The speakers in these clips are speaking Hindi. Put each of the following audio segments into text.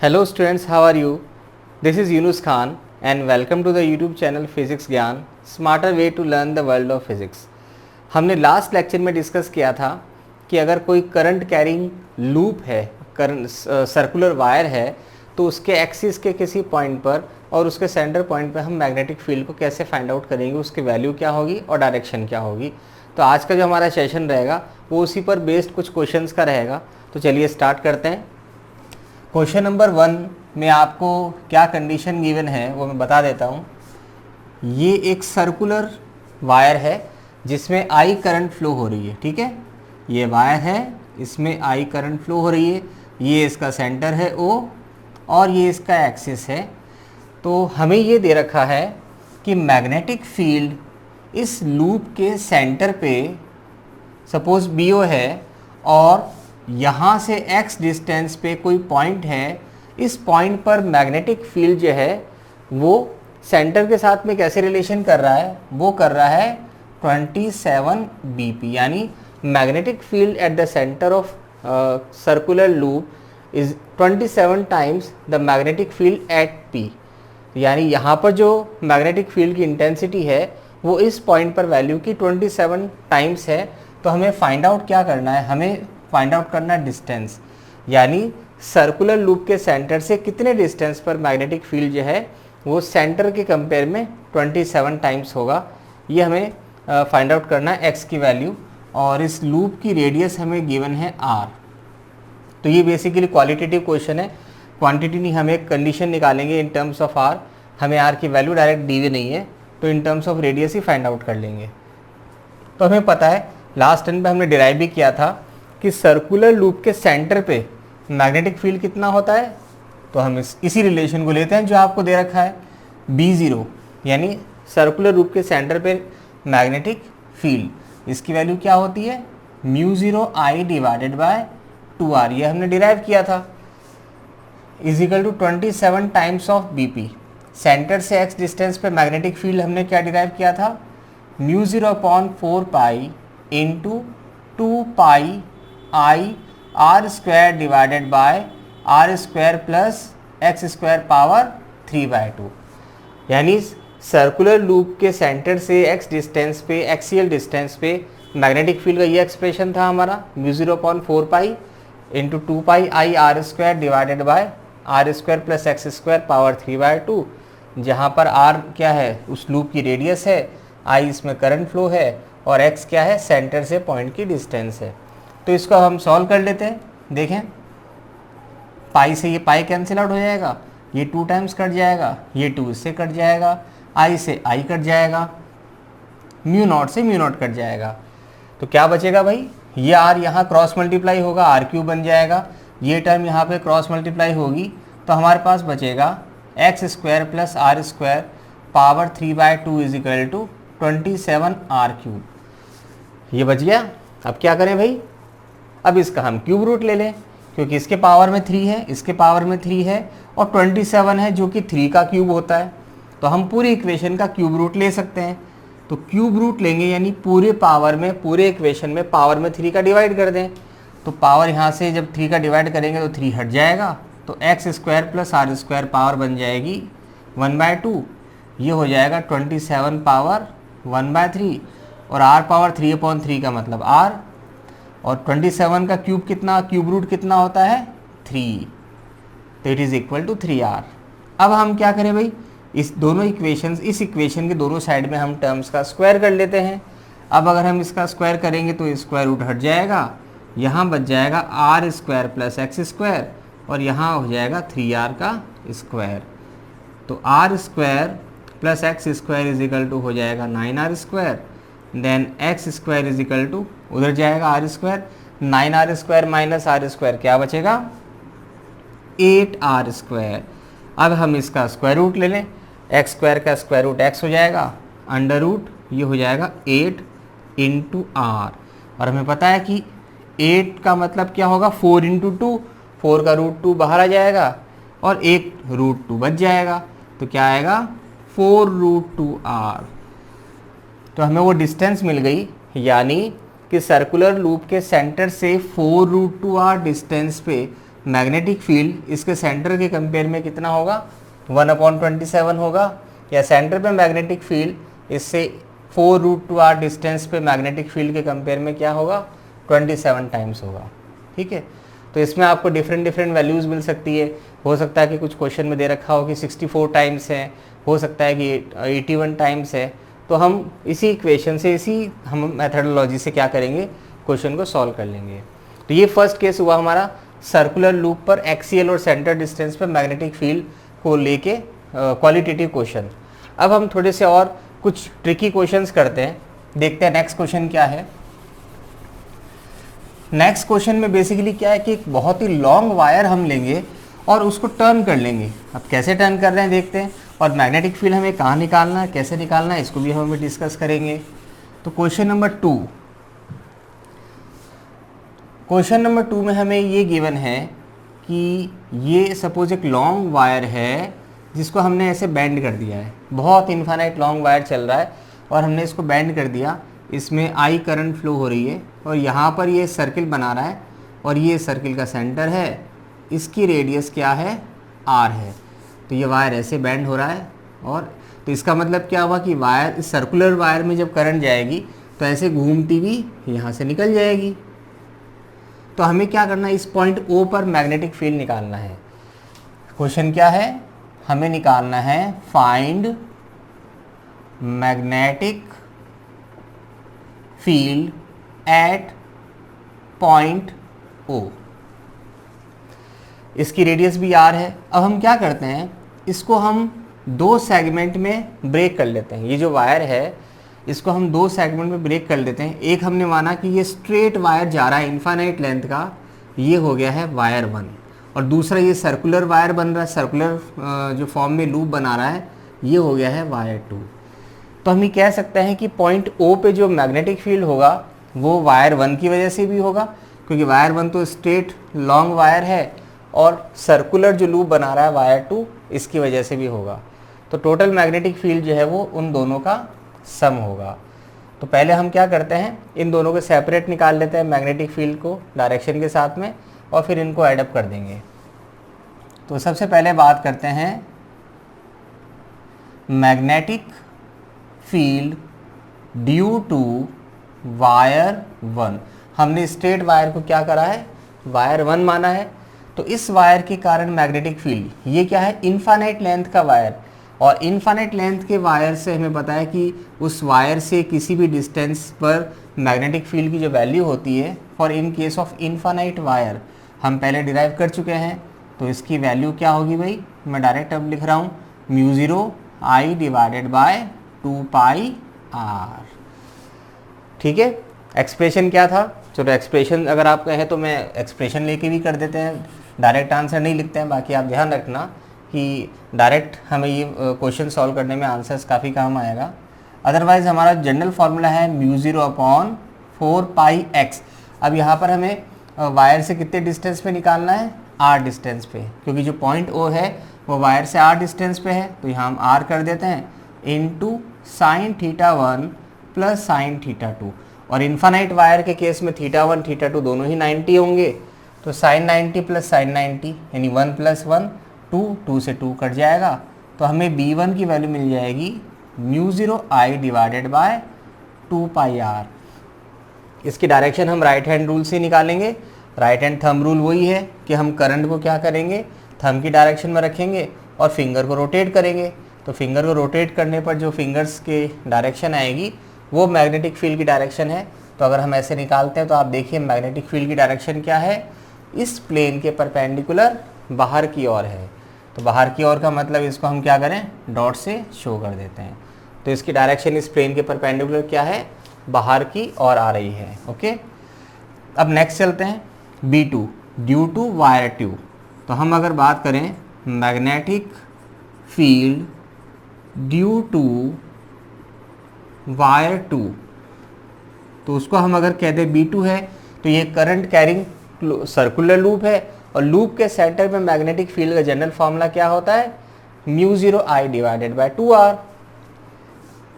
Hello students, how are you? This is Yunus Khan and welcome to the YouTube channel Physics ज्ञान, smarter way to learn the world of physics। हमने लास्ट लेक्चर में डिस्कस किया था कि अगर कोई करंट कैरिंग लूप है, करंट सर्कुलर वायर है, तो उसके एक्सिस के किसी पॉइंट पर और उसके सेंटर पॉइंट पर हम मैग्नेटिक फील्ड को कैसे फाइंड आउट करेंगे, उसकी वैल्यू क्या होगी और डायरेक्शन क्या होगी। तो आज का जो हमारा सेशन रहेगा वो उसी पर बेस्ड कुछ क्वेश्चंस का रहेगा। तो चलिए स्टार्ट करते हैं। क्वेश्चन नंबर 1 में आपको क्या कंडीशन गिवन है वो मैं बता देता हूँ। ये एक सर्कुलर वायर है जिसमें आई करंट फ्लो हो रही है, ठीक है। ये वायर है, इसमें आई करंट फ्लो हो रही है, ये इसका सेंटर है O और ये इसका एक्सिस है। तो हमें ये दे रखा है कि मैग्नेटिक फील्ड इस लूप के सेंटर पे सपोज BO है और यहाँ से x डिस्टेंस पे कोई पॉइंट है। इस पॉइंट पर मैग्नेटिक फील्ड जो है वो सेंटर के साथ में कैसे रिलेशन कर रहा है, वो कर रहा है 27 BP, यानी magnetic field at the centre of circular loop is 27 times the magnetic field at P। यानी यहाँ पर जो मैग्नेटिक फील्ड की इंटेंसिटी है वो इस पॉइंट पर वैल्यू की 27 टाइम्स है। तो हमें फाइंड आउट क्या करना है, हमें फाइंड आउट करना है डिस्टेंस, यानी सर्कुलर लूप के सेंटर से कितने डिस्टेंस पर मैग्नेटिक फील्ड जो है वो सेंटर के कंपेयर में 27 टाइम्स होगा। ये हमें फाइंड आउट करना है x की वैल्यू, और इस लूप की रेडियस हमें गिवन है r। तो ये बेसिकली क्वालिटेटिव क्वेश्चन है, क्वांटिटी नहीं। हम एक कंडीशन निकालेंगे इन टर्म्स ऑफ r, हमें r की वैल्यू डायरेक्ट दी हुई नहीं है तो in terms of radius he find out कर लेंगे। तो हमें पता है लास्ट टाइम पे हमने डिराइव भी किया था कि सर्कुलर लूप के सेंटर पे मैग्नेटिक फील्ड कितना होता है। तो हम इसी रिलेशन को लेते हैं जो आपको दे रखा है B0, यानी सर्कुलर लूप के सेंटर पे मैग्नेटिक फील्ड, इसकी वैल्यू क्या होती है μ0 I डिवाइडेड बाय 2r। ये हमने डिराइव किया था, is equal to 27 times of BP। Centre से x डिस्टेंस पे मैग्नेटिक फील्ड हमने क्या डिराइव किया था, μ0 upon 4 pi into 2 pi I r square divided by r square plus x square power 3/2। यानी सर्कुलर लूप के सेंटर से x डिस्टेंस पे, एक्सियल डिस्टेंस पे मैग्नेटिक फील्ड का ये एक्सप्रेशन था हमारा μ0 upon 4 pi into 2 pi I r square divided by r square plus x square power 3/2, जहाँ पर r क्या है उस लूप की रेडियस है, I इसमें करंट फ्लो है और x क्या है सेंटर से पॉइंट की डिस्टेंस है। तो इसको हम सॉल्व कर लेते हैं। देखें, पाई से ये पाई कैंसिल आउट हो जाएगा, ये 2 टाइम्स कट जाएगा, ये 2 इससे कट जाएगा, I से I कट जाएगा, μ0 से μ0 कट जाएगा। तो क्या बचेगा भाई, ये r यहाँ क्रॉस मल्टीप्लाई होगा, r³ बन जाएगा, ये टर्म यहाँ पे क्रॉस मल्टीप्लाई होगी, तो हमारे पास बचेगा x square plus r square power 3/2 is equal to 27r³। ये बच गया। अब क्या करें भाई, अब इसका हम क्यूब रूट ले लें, क्योंकि इसके पावर में 3 है, इसके पावर में 3 है और 27 है जो कि 3 का क्यूब होता है। तो हम पूरी इक्वेशन का क्यूब रूट ले सकते हैं। तो क्यूब रूट लेंगे यानी पूरे पावर में, पूरे इक्वेशन में पावर में 3 का डिवाइड कर दें। तो पावर यहाँ से जब 3 का डिवाइड करेंगे तो 3 हट जाएगा, तो x square plus r square power बन जाएगी 1/2। ये हो जाएगा 27 पावर 1/3 और r पावर 3/3 का मतलब r, और 27 का क्यूब कितना, क्यूब रूट कितना होता है 3, तो it is equal to 3r। अब हम क्या करें भाई, इस दोनों इक्वेशंस, इस इक्वेशन के दोनों साइड में हम टर्म्स का स्क्वायर कर लेते हैं। अब अगर हम इसका स्क्वायर करेंगे तो स्क्वायर रूट हट जाएगा, यहाँ बच जाएगा r square plus x square और यहाँ हो जाएगा 3r का स्क्वायर। तो r square plus x square is equal to हो जाएगा 9r square, then x square is equal to उधर जाएगा r square, 9r square minus r square क्या बचेगा 8r स्क्वायर। अब हम इसका स्क्वायर रूट ले लें, x स्क्वायर का स्क्वायर रूट x हो जाएगा, अंडर रूट ये हो जाएगा 8 इंटू r, और हमें पता है कि 8 का मतलब क्या होगा 4 इंटू 2, 4 का रूट 2 बाहर आ जाएगा और एक रूट 2 बच जाएगा, तो क्या आएगा 4√2r। तो हमें वो डिस्टेंस मिल गई, यानी कि सर्कुलर लूप के सेंटर से 4√2r डिस्टेंस पे मैग्नेटिक फील्ड इसके सेंटर के कंपेयर में कितना होगा, 1/27 होगा, या सेंटर पे मैग्नेटिक फील्ड इससे 4√2r डिस्टेंस पे मैग्नेटिक फील्ड के कंपेयर में क्या होगा, 27 टाइम्स होगा। ठीक है, तो इसमें आपको डिफरेंट वैल्यूज़ मिल सकती है। हो सकता है कि कुछ क्वेश्चन में दे रखा हो कि 64 टाइम्स है, हो सकता है कि 81 टाइम्स है। तो हम इसी इक्वेशन से, इसी हम मेथडोलॉजी से क्या करेंगे, क्वेश्चन को सॉल्व कर लेंगे। तो ये फर्स्ट केस हुआ हमारा सर्कुलर लूप पर एक्सियल और सेंटर डिस्टेंस पर मैग्नेटिक फील्ड को लेके क्वालिटेटिव क्वेश्चन। अब हम थोड़े से और कुछ ट्रिकी क्वेश्चंस करते हैं, देखते हैं नेक्स्ट क्वेश्चन क्या है। नेक्स्ट क्वेश्चन में बेसिकली क्या है कि एक बहुत ही लॉन्ग वायर हम लेंगे और उसको टर्न कर लेंगे। अब कैसे टर्न कर रहे हैं देखते हैं, और मैग्नेटिक फील्ड हमें कहाँ निकालना है, कैसे निकालना है, इसको भी हम डिस्कस करेंगे। तो क्वेश्चन नंबर 2 में हमें ये गिवन है कि ये सपोज एक लॉन्ग वायर है जिसको हमने ऐसे बेंड कर दिया है, बहुत इन्फाइनाइट लॉन्ग वायर चल रहा है और हमने इसको बेंड कर दिया, इसमें I करंट फ्लो हो रही है और यहाँ पर ये सर्किल बना रहा है और ये सर्किल का सेंटर है, इसकी रेडियस क्या है, R है। तो ये वायर ऐसे बेंड हो रहा है, और तो इसका मतलब क्या हुआ कि वायर, इस सर्कुलर वायर में जब करंट जाएगी तो ऐसे घूमती हुई यहाँ से निकल जाएगी। तो हमें क्या करना है, इस पॉइंट O पर मैग्नेटिक फील्ड निकालना है। क्वेश्चन क्या है, हमें निकालना है find magnetic field at point O। इसकी रेडियस भी R है। अब हम क्या करते हैं, इसको हम 2 सेगमेंट में ब्रेक कर लेते हैं। ये जो वायर है इसको हम 2 सेगमेंट में ब्रेक कर लेते हैं। एक हमने माना कि ये स्ट्रेट वायर जा रहा है इनफाइनाइट लेंथ का, ये हो गया है वायर 1, और दूसरा ये सर्कुलर वायर बन रहा है, सर्कुलर जो फॉर्म में लूप बना रहा है, ये हो गया है वायर 2। तो हम ये कह सकते हैं कि पॉइंट O पे जो मैग्नेटिक फील्ड होगा वो वायर 1 की वजह से भी होगा, क्योंकि वायर 1 तो स्ट्रेट लॉन्ग वायर है, और सर्कुलर जो लूप बना रहा है वायर 2, इसकी वजह से भी होगा। तो टोटल मैग्नेटिक फील्ड जो है वो उन दोनों का सम होगा। तो पहले हम क्या करते हैं, इन दोनों को सेपरेट निकाल लेते हैं मैग्नेटिक फील्ड को डायरेक्शन के साथ में, और फिर इनको एडअप कर देंगे। तो सबसे पहले बात करते हैं magnetic field due to wire 1। हमने स्ट्रेट वायर को क्या करा है, वायर 1 माना है। तो इस वायर के कारण मैग्नेटिक फील्ड, ये क्या है, इनफाइनाइट लेंथ का वायर, और इनफाइनाइट लेंथ के वायर से हमें पता है कि उस वायर से किसी भी डिस्टेंस पर मैग्नेटिक फील्ड की जो वैल्यू होती है, for in case of infinite wire हम पहले डिराइव कर चुके हैं। तो इसकी वैल्यू क्या होगी भाई, मैं डायरेक्ट अब लिख रहा हूँ, μ0 I डिवाइडेड बाय 2πr। ठीक है, एक्सप्रेशन क्या था, चलो एक्सप्रेशन अगर आप कहें तो मैं एक्सप्रेशन लेके भी कर देते हैं, डायरेक्ट आंसर नहीं लिखते हैं। बाकी आप ध्यान रखना कि डायरेक्ट हमें ये क्वेश्चन सॉल्व करने में आंसर्स काफ़ी काम आएगा। अदरवाइज़ हमारा जनरल फार्मूला है μ0/4πx। अब यहाँ पर हमें वायर से कितने डिस्टेंस पे निकालना है, r डिस्टेंस पे, क्योंकि जो पॉइंट O है वो वायर से r डिस्टेंस पे है। तो यहाँ हम r कर देते हैं इंटू साइन θ1 प्लस साइन θ2, और इन्फानाइट वायर के केस में θ1 θ2 दोनों ही 90 होंगे। तो साइन 90 प्लस साइन 90 यानी 1 + 1 2, 2 से 2 कट जाएगा। तो हमें b1 की वैल्यू मिल जाएगी μ0 I डिवाइडेड बाय 2πr। इसकी डायरेक्शन हम राइट हैंड रूल से निकालेंगे। राइट हैंड थंब रूल वही है कि हम करंट को क्या करेंगे, थंब की डायरेक्शन में रखेंगे और फिंगर को रोटेट करेंगे। तो फिंगर को रोटेट करने पर जो फिंगर्स के डायरेक्शन आएगी वो मैग्नेटिक फील्ड की डायरेक्शन है। तो अगर हम ऐसे निकालते हैं तो आप देखिए मैग्नेटिक फील्ड की डायरेक्शन क्या है, इस प्लेन के परपेंडिकुलर बाहर की ओर है। तो बाहर की ओर का मतलब इसको हम क्या करें, डॉट से शो कर देते हैं। तो इसकी डायरेक्शन इस प्लेन के परपेंडिकुलर क्या है, बाहर की ओर आ रही है। ओके, अब नेक्स्ट चलते हैं B2 ड्यू टू वायर 2। तो हम अगर बात करें magnetic field due to wire 2, तो उसको हम अगर कह दें B2 है, तो ये करंट कैरिंग सर्कुलर लूप है, और लूप के सेंटर में मैग्नेटिक फील्ड का जनरल फॉर्मूला क्या होता है, μ0 I डिवाइडेड बाय 2r।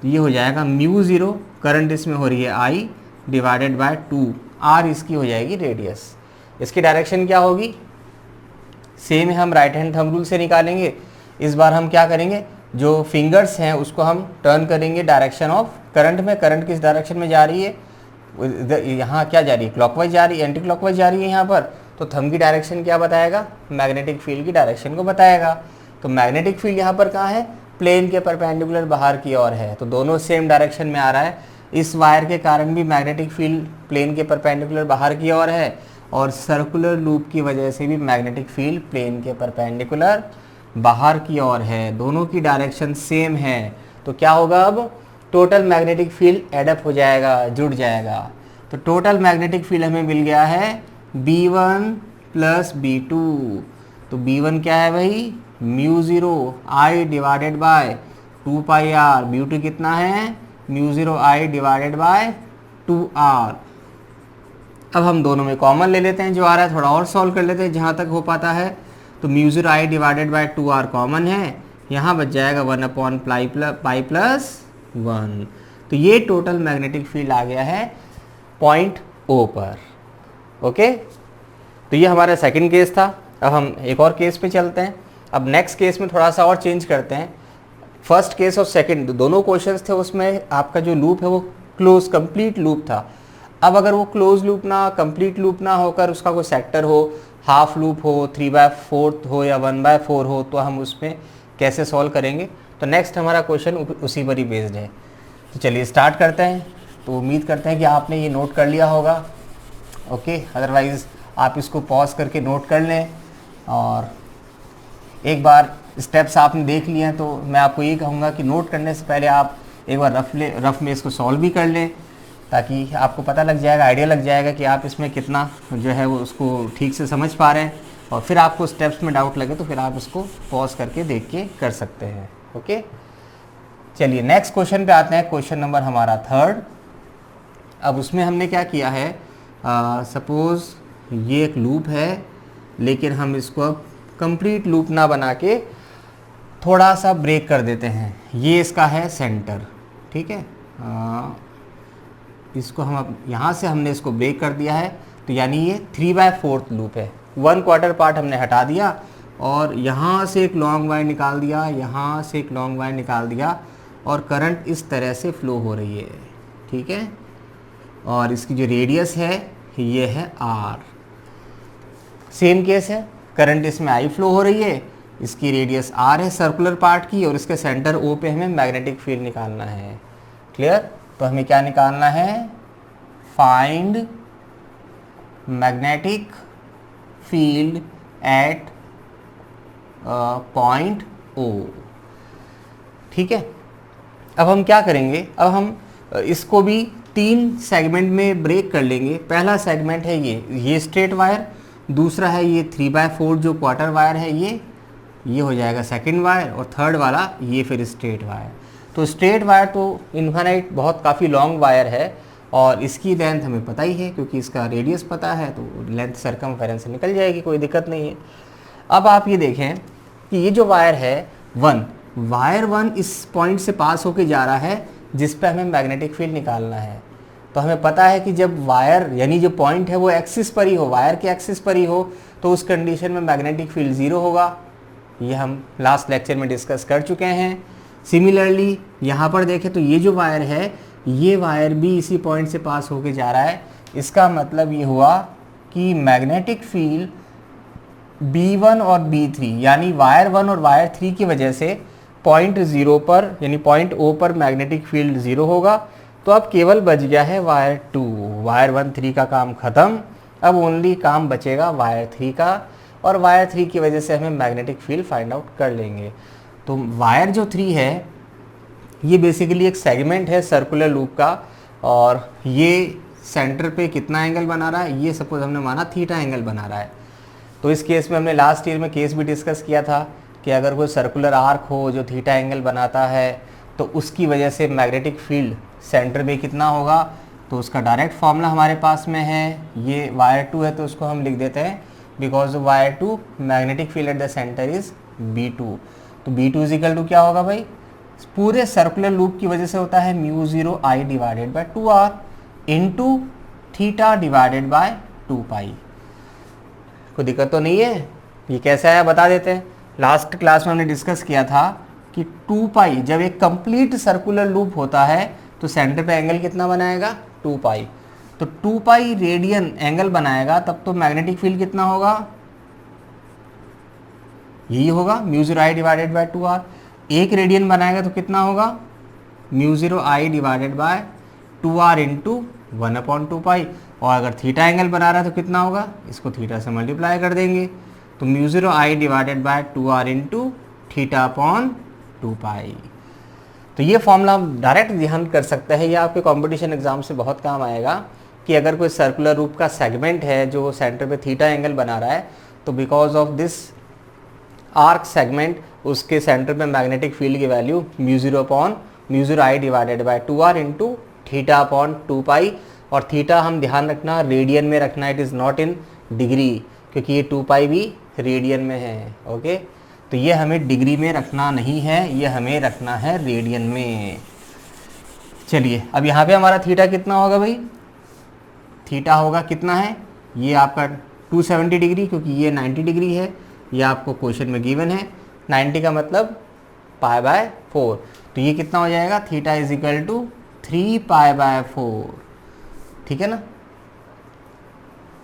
ये हो जाएगा μ0, करंट इसमें हो रही है I डिवाइडेड बाय 2, r इसकी हो जाएगी रेडियस। इसकी डायरेक्शन क्या होगी, सेम हम राइट हैंड थंब रूल से निकालेंगे। इस बार हम क्या करेंगे, जो फिंगर्स हैं उसको हम टर्न करेंगे डायरेक्शन ऑफ करंट में। करंट किस डायरेक्शन में जा रही है, यहाँ क्या जा रही है, क्लॉकवाइज जा रही है, एंटी क्लॉकवाइज जा रही है यहाँ पर। तो थंब की डायरेक्शन क्या बताएगा, मैग्नेटिक फील्ड की डायरेक्शन को बताएगा। तो मैग्नेटिक फील्ड यहाँ पर कहाँ है, प्लेन के परपेंडिकुलर बाहर की ओर है, तो दोनों सेम डायरेक्शन में आ रहा है। इस वायर के कारण भी मैग्नेटिक फील्ड प्लेन के परपेंडिकुलर बाहर की ओर है, और सर्कुलर लूप की वजह से भी मैग्नेटिक फील्ड प्लेन के परपेंडिकुलर बाहर की ओर है। दोनों की डायरेक्शन सेम है, तो क्या होगा, अब टोटल मैग्नेटिक फील्ड एडअप हो जाएगा, जुड़ जाएगा। तो टोटल मैग्नेटिक फील्ड हमें मिल गया है B1 प्लस B2। तो B1 क्या है भाई, μ0 I divided by 2πr। B2 कितना है, μ0 I डिवाइडेड बाय 2r। अब हम दोनों में कॉमन ले लेते हैं, जो आ रहा है थोड़ा और सॉल्व कर लेते हैं जहाँ तक हो पाता है। तो μ0 I divided by 2r common है, यहाँ बच जाएगा 1/π+1। तो ये टोटल मैग्नेटिक फील्ड आ गया है पॉइंट O पर। ओके, तो ये हमारा सेकंड केस था। अब हम एक और केस पे चलते हैं। अब नेक्स्ट केस में थोड़ा सा और चेंज करते हैं। फर्स्ट केस और सेकंड दोनों क्वेश्चंस थे, उसमें आपका जो लूप है वो क्लोज कंप्लीट लूप था। अब अगर वो क्लोज लूप ना, कंप्लीट लूप ना होकर उसका कोई सेक्टर हो, हाफ लूप हो, 3/4 हो या 1/4 हो, तो हम उसमें कैसे सॉल्व करेंगे। तो नेक्स्ट हमारा क्वेश्चन उसी पर ही बेस्ड है। तो चलिए स्टार्ट करते हैं। तो उम्मीद करते हैं कि आपने ये नोट कर लिया होगा। ओके, अदरवाइज़ आप इसको पॉज करके नोट कर लें, और एक बार स्टेप्स आपने देख लिए हैं तो मैं आपको ये कहूँगा कि नोट करने से पहले आप एक बार रफ में इसको सॉल्व भी कर लें, ताकि आपको पता लग जाएगा, आइडिया लग जाएगा कि आप इसमें कितना जो है वो उसको ठीक से समझ पा रहे हैं। और फिर आपको स्टेप्स में डाउट लगे तो फिर आप इसको पॉज करके देख के कर सकते हैं। ओके, चलिए नेक्स्ट क्वेश्चन पे आते हैं। क्वेश्चन नंबर हमारा 3rd। अब उसमें हमने क्या किया है, सपोज़ ये एक लूप है, लेकिन हम इसको अब कंप्लीट लूप ना बना के थोड़ा सा ब्रेक कर देते हैं। ये इसका है सेंटर, ठीक है। इसको हम अब यहाँ से हमने इसको ब्रेक कर दिया है, तो यानी ये 3/4 लूप है। 1/4 पार्ट हमने हटा दिया, और यहाँ से एक लॉन्ग वायर निकाल दिया, यहाँ से एक लॉन्ग वायर निकाल दिया, और करंट इस तरह से फ्लो हो रही है, ठीक है। और इसकी जो रेडियस है ये है r। सेम केस है, करंट इसमें I फ्लो हो रही है, इसकी रेडियस r है सर्कुलर पार्ट की, और इसके सेंटर O पे हमें मैग्नेटिक फील्ड निकालना है। क्लियर, तो हमें क्या निकालना है, find magnetic field at point O। ठीक है, अब हम क्या करेंगे, अब हम इसको भी 3 सेगमेंट में ब्रेक कर लेंगे। पहला सेगमेंट है ये स्ट्रेट वायर, दूसरा है ये 3/4 जो क्वार्टर वायर है, ये हो जाएगा सेकंड वायर, और थर्ड वाला ये फिर स्ट्रेट वायर। तो स्ट्रेट वायर तो इन्फिनाइट बहुत काफ़ी लॉन्ग वायर है, और इसकी लेंथ हमें पता ही है क्योंकि इसका रेडियस पता है, तो लेंथ सरकमफेरेंस से निकल जाएगी, कोई दिक्कत नहीं है। अब आप ये देखें कि ये जो वायर है वायर 1 इस पॉइंट से पास होके जा रहा है जिस पे हमें मैग्नेटिक फील्ड निकालना है। तो हमें पता है कि जब वायर यानी जो पॉइंट है वो एक्सिस पर ही हो, वायर के एक्सिस पर ही हो, तो उस कंडीशन में मैग्नेटिक फील्ड 0 होगा। ये हम लास्ट लेक्चर में डिस्कस कर चुके हैं। सिमिलरली यहाँ पर देखें तो ये जो वायर है, ये वायर भी इसी पॉइंट से पास होके जा रहा है। इसका मतलब ये हुआ कि मैग्नेटिक फील्ड B1 और B3 यानी वायर 1 और वायर 3 की वजह से पॉइंट 0 पर यानी पॉइंट O पर मैग्नेटिक फील्ड 0 होगा। तो अब केवल बच गया है वायर 2। वायर 1 3 का काम ख़त्म, अब ओनली काम बचेगा वायर 3 का, और वायर 3 की वजह से हमें मैग्नेटिक फील्ड फाइंड आउट कर लेंगे। तो वायर जो 3 है ये बेसिकली एक सेगमेंट है सर्कुलर लूप का, और ये सेंटर पे कितना एंगल बना रहा है, ये सपोज हमने माना थीटा एंगल बना रहा है। तो इस केस में हमने लास्ट ईयर में केस भी डिस्कस किया था कि अगर कोई सर्कुलर आर्क हो जो थीटा एंगल बनाता है, तो उसकी वजह से मैग्नेटिक फील्ड सेंटर में कितना होगा। तो उसका डायरेक्ट फॉर्मूला हमारे पास में है, ये वायर 2 है तो उसको हम लिख देते हैं because wire 2 magnetic field at the centre is B2। तो B2 इजिकल टू क्या होगा भाई, पूरे सर्कुलर लूप की वजह से होता है μ0 I divided by 2r into theta divided by 2 पाई। कोई दिक्कत तो नहीं है। ये कैसे आया बता देते हैं। लास्ट क्लास में हमने डिस्कस किया था कि 2 पाई जब एक कंप्लीट सर्कुलर लूप होता है तो सेंटर पे एंगल कितना बनाएगा 2 पाई। तो 2 पाई रेडियन एंगल बनाएगा तब तो मैग्नेटिक फील्ड कितना होगा, यही होगा म्यू 0 आई डिवाइडेड बाय 2r। एक रेडियन बनाएगा तो कितना होगा म्यू 0 आई डिवाइडेड बाय 2r इंटू 1/2 पाई। और अगर थीटा एंगल बना रहा है तो कितना होगा, इसको थीटा से मल्टीप्लाई कर देंगे तो म्यू 0 आई divided bye 2r into theta upon 2 pi. तो ये फॉर्मूला हम डायरेक्ट ध्यान कर सकते हैं, ये आपके कंपटीशन एग्जाम से बहुत काम आएगा कि अगर कोई सर्कुलर रूप का सेगमेंट है जो सेंटर पे थीटा एंगल बना रहा है तो because of this arc segment उसके सेंटर पे मैग्नेटिक फील्ड की वैल्यू म्यू 0 अपॉन म्यू 0 आई divided bye 2r into theta upon 2 पाई। और थीटा हम ध्यान रखना रेडियन में रखना, it is not in degree, क्योंकि ये 2 पाई भी रेडियन में है। ओके, तो ये हमें डिग्री में रखना नहीं है, ये हमें रखना है रेडियन में। चलिए अब यहाँ पे हमारा थीटा कितना होगा भाई, थीटा होगा कितना है, ये आपका 270 डिग्री, क्योंकि ये 90 डिग्री है, ये आपको क्वेश्चन में गिवन है। 90 का मतलब π/4, तो ये कितना हो जाएगा, थीटा इज इक्वल टू 3π/4, ठीक है ना।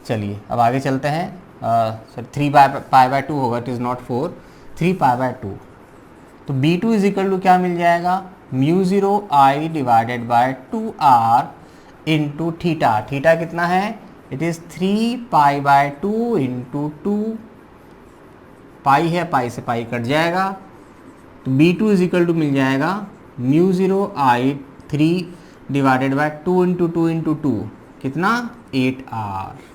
चलिए अब आगे चलते हैं, सॉरी 3π/2 होगा, इट इज़ नॉट 4, 3π/2। तो B2 इज इक्वल टू क्या मिल जाएगा, म्यू 0 आई divided bye 2r into theta. Theta कितना है, इट इज़ 3π/2 इंटू 2 पाई है, पाई से पाई कट जाएगा, तो B2 इज इक्वल टू मिल जाएगा mu 0 I 3 divided by 2 into 2 into 2 कितना 8r।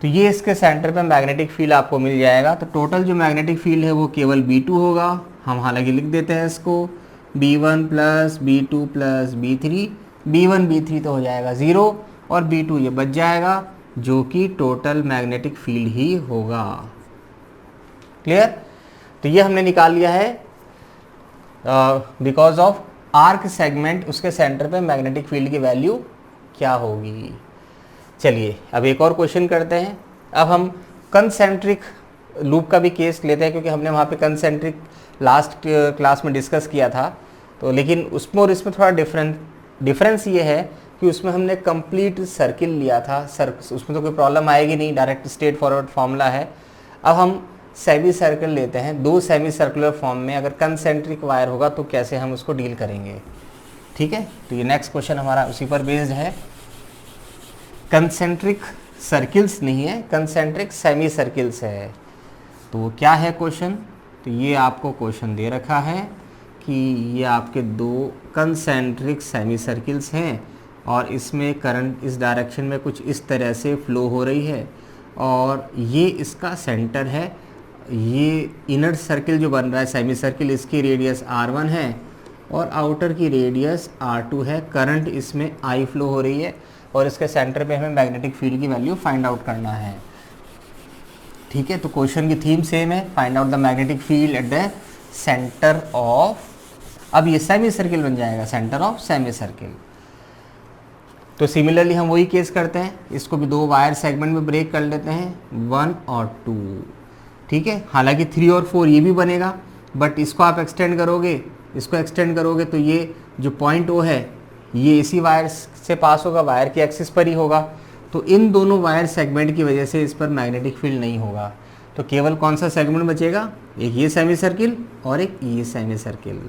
तो ये इसके सेंटर पे मैग्नेटिक फील्ड आपको मिल जाएगा। तो टोटल जो मैग्नेटिक फील्ड है वो केवल B2 होगा, हम हालांकि लिख देते हैं इसको B1 plus B2 plus B3, B1 B3 तो हो जाएगा 0 और B2 ये बच जाएगा जो कि टोटल मैग्नेटिक फील्ड ही होगा। क्लियर, तो ये हमने निकाल लिया है बिकॉज ऑफ आर्क सेगमेंट, उसके सेंटर पे मैग्नेटिक फील्ड की वैल्यू क्या होगी। चलिए अब एक और क्वेश्चन करते हैं। अब हम कंसेंट्रिक लूप का भी केस लेते हैं, क्योंकि हमने वहाँ पे कंसेंट्रिक लास्ट क्लास में डिस्कस किया था, तो लेकिन उसमें और इसमें थोड़ा डिफरेंस ये है कि उसमें हमने कंप्लीट सर्किल लिया था, उसमें तो कोई प्रॉब्लम आएगी नहीं, डायरेक्ट स्ट्रेट फॉरवर्ड फॉर्मूला है। अब हम सेमी सर्कल लेते हैं, 2 सेमी सर्कुलर फॉर्म में अगर कंसेंट्रिक वायर होगा तो कैसे हम उसको डील करेंगे, ठीक है। तो ये नेक्स्ट क्वेश्चन हमारा उसी पर बेस्ड है। कंसेंट्रिक सर्किल्स नहीं है, कंसेंट्रिक सेमी सर्किल्स है। तो क्या है क्वेश्चन, तो ये आपको क्वेश्चन दे रखा है कि ये आपके 2 कंसेंट्रिक सेमी सर्किल्स हैं और इसमें करंट इस डायरेक्शन में कुछ इस तरह से फ्लो हो रही है और ये इसका सेंटर है। ये इनर सर्किल जो बन रहा है सेमी सर्किल, इसकी रेडियस r1 है और आउटर की रेडियस r2 है। करंट इसमें I फ्लो हो रही है और इसके सेंटर पे हमें मैग्नेटिक फील्ड की वैल्यू फाइंड आउट करना है, ठीक है। तो क्वेश्चन की थीम सेम है, find out the magnetic field at the centre of, अब ये सेमी सर्किल बन जाएगा, सेंटर ऑफ सेमी सर्किल। तो सिमिलरली हम वही केस करते हैं, इसको भी 2 वायर सेगमेंट में ब्रेक कर लेते हैं, 1 और 2, ठीक है। हालांकि 3 और 4 ये भी बनेगा, बट इसको आप एक्सटेंड करोगे, इसको एक्सटेंड करोगे तो ये जो पॉइंट O है ये इसी वायर से पास होगा, वायर की एक्सिस पर ही होगा। तो इन दोनों वायर सेगमेंट की वजह से इस पर मैग्नेटिक फील्ड नहीं होगा। तो केवल कौन सा सेगमेंट बचेगा, एक ये सेमी सर्किल और एक ये सेमी सर्किल,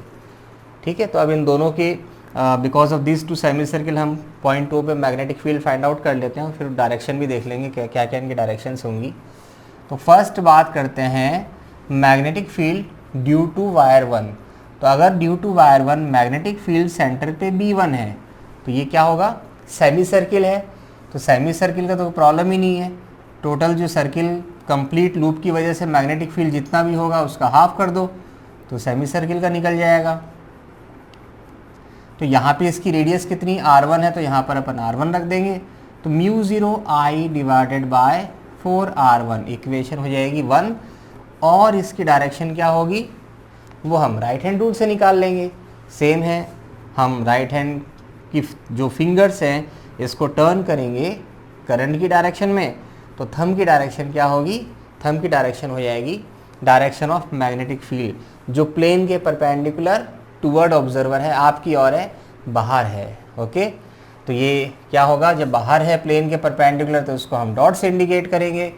ठीक है। तो अब इन दोनों के because of this 2 semi circle हम पॉइंट O पे मैग्नेटिक फील्ड फाइंड आउट कर लेते हैं और फिर डायरेक्शन भी देख लेंगे क्या क्या इनकी डायरेक्शंस होंगी। तो फर्स्ट बात करते हैं magnetic field due to wire 1। तो अगर due to wire 1 magnetic field centre पे B1 है तो ये क्या होगा, सेमी सर्किल है। तो सेमी सर्किल का तो प्रॉब्लम ही नहीं है, टोटल जो सर्किल कंप्लीट लूप की वजह से मैग्नेटिक फील्ड जितना भी होगा उसका हाफ कर दो तो सेमी सर्किल का निकल जाएगा। तो यहाँ पे इसकी रेडियस कितनी r1 है, तो यहाँ पर अपन r1 रख देंगे। तो म्यू 0 आई डिवाइडेड बाय 4r1 इक्वेशन हो जाएगी 1 और इसकी डायरेक्शन क्या होगी वो हम राइट हैंड रूल से निकाल लेंगे। सेम है, हम राइट हैंड की जो फिंगर्स हैं इसको टर्न करेंगे करंट की डायरेक्शन में, तो थंब की डायरेक्शन क्या होगी, थंब की डायरेक्शन हो जाएगी डायरेक्शन ऑफ मैग्नेटिक फील्ड, जो प्लेन के परपेंडिकुलर टूवर्ड ऑब्जर्वर है, आपकी ओर है, बाहर है। ओके, तो ये क्या होगा, जब बाहर है प्लेन के परपेंडिकुलर तो उसको हम डॉट से इंडिकेट करेंगे।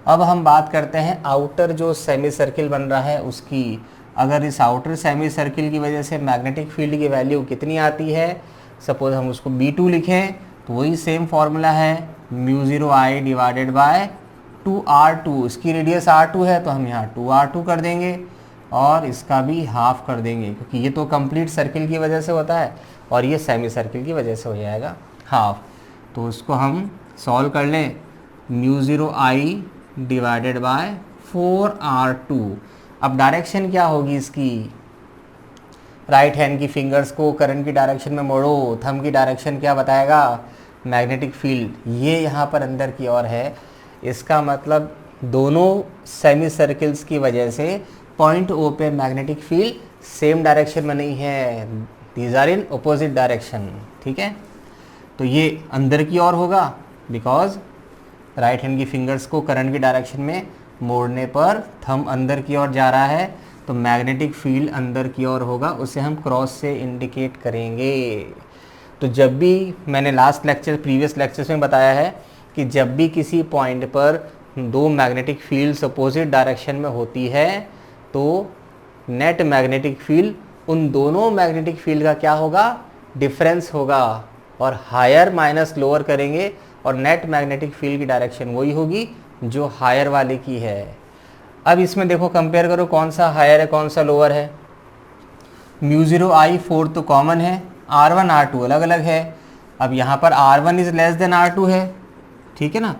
अब हम बात करते हैं आउटर जो सेमी सर्किल बन रहा है उसकी। अगर इस आउटर सेमी सर्किल की वजह से मैग्नेटिक फील्ड की वैल्यू कितनी आती है, सपोज हम उसको B2 लिखें तो वही सेम फॉर्मूला है μ0I डिवाइडेड बाय 2R2। इसकी रेडियस R2 है तो हम यहाँ 2R2 कर देंगे और इसका भी हाफ कर देंगे, क्योंकि ये तो कंप्लीट सर्किल की वजह से होता है और ये सेमी सर्किल की वजह से हो जाएगा हाफ। तो उसको हम सॉल्व कर लें, μ0I डिवाइडेड बाय 4R2। अब डायरेक्शन क्या होगी इसकी, राइट हैंड की फिंगर्स को करंट की डायरेक्शन में मोड़ो, थंब की डायरेक्शन क्या बताएगा, मैग्नेटिक फील्ड। ये यहाँ पर अंदर की ओर है, इसका मतलब दोनों सेमी सर्किल्स की वजह से पॉइंट O पे मैग्नेटिक फील्ड सेम डायरेक्शन में नहीं है, these are in opposite direction. ठीक है, तो ये अंदर की ओर होगा बिकॉज राइट हैंड की फिंगर्स को करंट की डायरेक्शन में मोड़ने पर थंब अंदर की ओर जा रहा है, तो मैग्नेटिक फील्ड अंदर की ओर होगा, उसे हम क्रॉस से इंडिकेट करेंगे। तो जब भी मैंने लास्ट लेक्चर प्रीवियस लेक्चर्स में बताया है कि जब भी किसी पॉइंट पर दो मैग्नेटिक फील्ड्स अपोजिट डायरेक्शन में होती है तो नेट मैग्नेटिक फील्ड उन दोनों मैग्नेटिक फील्ड का क्या होगा, डिफरेंस होगा, और हायर माइनस लोअर करेंगे और नेट मैग्नेटिक फील्ड की डायरेक्शन वही होगी जो हायर वाले की है। अब इसमें देखो कंपेयर करो कौन सा हायर है कौन सा लोअर है। μ0I 4 तो कॉमन है, R1 R2 अलग अलग है। अब यहाँ पर R1 is less than R2 है, ठीक है ना,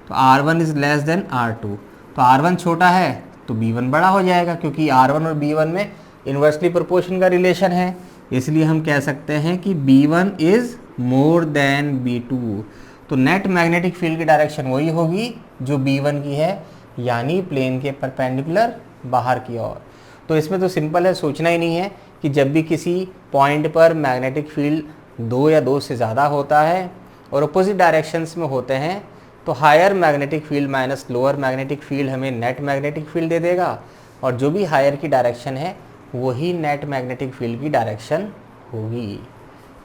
तो R1 is less than R2, तो R1 छोटा है तो B1 बड़ा हो जाएगा, क्योंकि R1 और B1 में इन्वर्सली प्रोपोर्शन का रिलेशन है, इसलिए हम कह सकते हैं कि B1 is more than B2। तो नेट मैग्नेटिक फील्ड की डायरेक्शन वही होगी जो B1 की है, यानी प्लेन के परपेंडिकुलर बाहर की ओर। तो इसमें तो सिंपल है, सोचना ही नहीं है कि जब भी किसी पॉइंट पर मैग्नेटिक फील्ड दो या दो से ज़्यादा होता है और अपोजिट डायरेक्शंस में होते हैं तो higher magnetic field minus lower magnetic field हमें नेट मैग्नेटिक फील्ड दे देगा, और जो भी हायर की डायरेक्शन है वही नेट मैग्नेटिक फील्ड की डायरेक्शन होगी।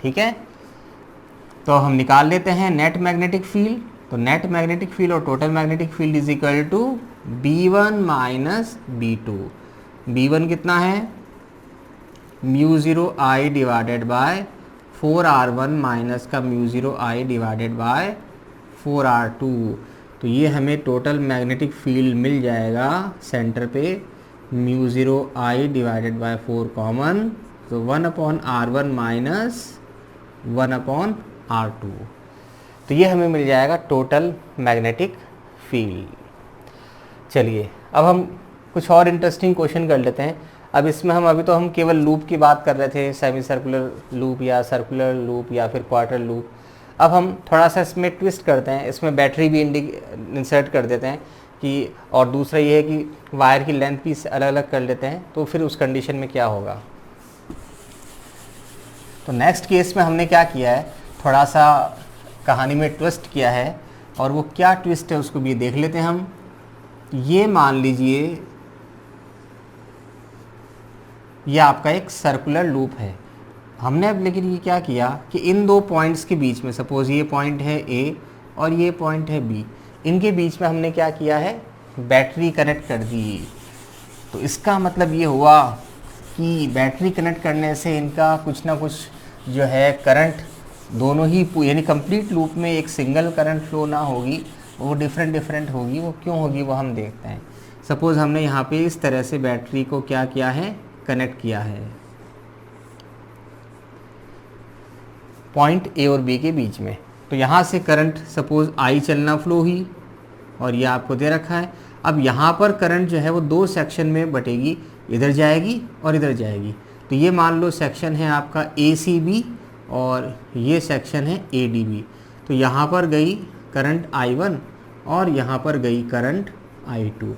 ठीक है, तो हम निकाल लेते हैं नेट मैग्नेटिक फील्ड। तो नेट मैग्नेटिक फील्ड और total magnetic field is equal to B1 minus B2। B1 कितना है, μ0I divided bye 4R1 minus का μ0I डिवाइडेड बाय 4R2। तो ये हमें टोटल मैग्नेटिक फील्ड मिल जाएगा सेंटर पे, μ0I डिवाइडेड बाय 4 कॉमन, तो 1/R1 माइनस 1/R2। तो ये हमें मिल जाएगा टोटल मैग्नेटिक फील्ड। चलिए अब हम कुछ और इंटरेस्टिंग क्वेश्चन कर लेते हैं। अब इसमें हम अभी तो हम केवल लूप की बात कर रहे थे, सेमी सर्कुलर लूप या सर्कुलर लूप या फिर क्वार्टर लूप। अब हम थोड़ा सा इसमें ट्विस्ट करते हैं, इसमें बैटरी भी इंसर्ट कर देते हैं कि, और दूसरा ये है कि वायर की लेंथ भी अलग अलग कर लेते हैं, तो फिर उस कंडीशन में क्या होगा। तो नेक्स्ट केस में हमने क्या किया है, थोड़ा सा कहानी में ट्विस्ट किया है, और वो क्या ट्विस्ट है उसको भी देख लेते हैं हम। ये मान लीजिए ये आपका एक सर्कुलर लूप है, हमने अब लेकिन ये क्या किया कि इन दो पॉइंट्स के बीच में, सपोज ये पॉइंट है A और ये पॉइंट है B, इनके बीच में हमने क्या किया है, बैटरी कनेक्ट कर दी। तो इसका मतलब ये हुआ कि बैटरी कनेक्ट करने से इनका कुछ ना कुछ जो है करंट दोनों ही, यानी कंप्लीट लूप में एक सिंगल करंट फ्लो ना होगी, वो डिफरेंट होगी। वो क्यों होगी वो हम देखते हैं। सपोज़ हमने यहाँ पे इस तरह से बैटरी को क्या किया है, कनेक्ट किया है पॉइंट A और B के बीच में। तो यहाँ से करंट सपोज़ I चलना फ्लो हुई और ये आपको दे रखा है। अब यहाँ पर करंट जो है वो दो सेक्शन में बटेगी, इधर जाएगी और इधर जाएगी। तो ये मान लो सेक्शन है आपका ACB और ये सेक्शन है ADB। तो यहाँ पर गई करंट I1 और यहाँ पर गई करंट I2।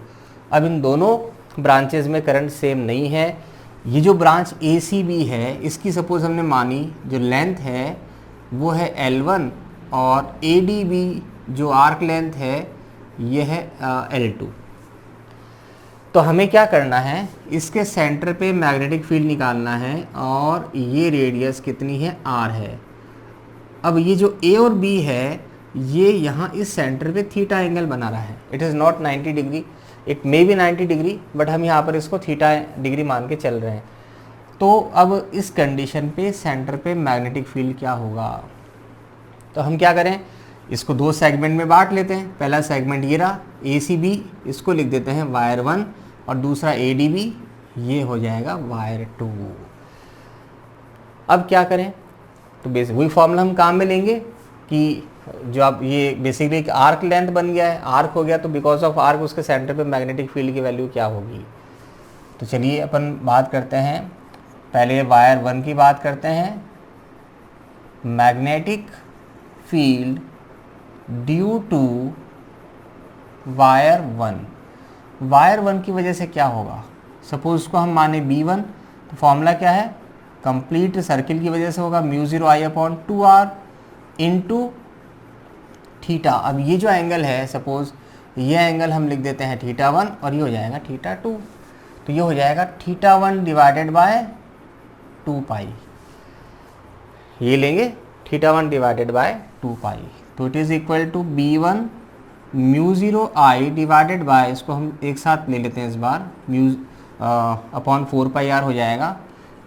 अब इन दोनों ब्रांचेज में करंट सेम नहीं है। ये जो ब्रांच ACB है इसकी सपोज़ हमने मानी जो लेंथ है वो है L1 और ADB जो आर्क लेंथ है ये है L2। तो हमें क्या करना है, इसके सेंटर पे मैग्नेटिक फील्ड निकालना है और ये रेडियस कितनी है, r है। अब ये जो a और b है ये यहाँ इस सेंटर पे थीटा एंगल बना रहा है। It is not 90 degree, it may be 90 degree, but हम यहाँ पर इसको थीटा डिग्री मान के चल रहे हैं। तो अब इस कंडीशन पे सेंटर पे मैग्नेटिक फील्ड क्या होगा, तो हम क्या करें, इसको दो सेगमेंट में बांट लेते हैं। पहला सेगमेंट ये रहा ACB, इसको लिख देते हैं वायर 1, और दूसरा ADB, ये हो जाएगा वायर 2। अब क्या करें, तो बेसिक वही फॉर्मूला हम काम में लेंगे कि जो आप ये बेसिकली एक आर्क लेंथ बन गया है, आर्क हो गया, तो बिकॉज ऑफ आर्क उसके सेंटर पे मैग्नेटिक फील्ड की वैल्यू क्या होगी। तो चलिए अपन बात करते हैं, पहले वायर 1 की बात करते हैं। Magnetic field due to wire 1, wire 1 की वजह से क्या होगा, सपोज उसको हम माने B1, तो फॉर्मूला क्या है, कंप्लीट सर्किल की वजह से होगा μ0I/2r इंटू थीटा। अब ये जो एंगल है, सपोज ये एंगल हम लिख देते हैं θ1 और ये हो जाएगा θ2, तो ये हो जाएगा θ1 डिवाइडेड बाय 2 पाई, ये लेंगे θ1 डिवाइडेड बाय 2 पाई, तो it is equal to B1 μ0I divided by, इसको हम एक साथ ले लेते हैं इस बार, अपॉन 4 पाई r हो जाएगा,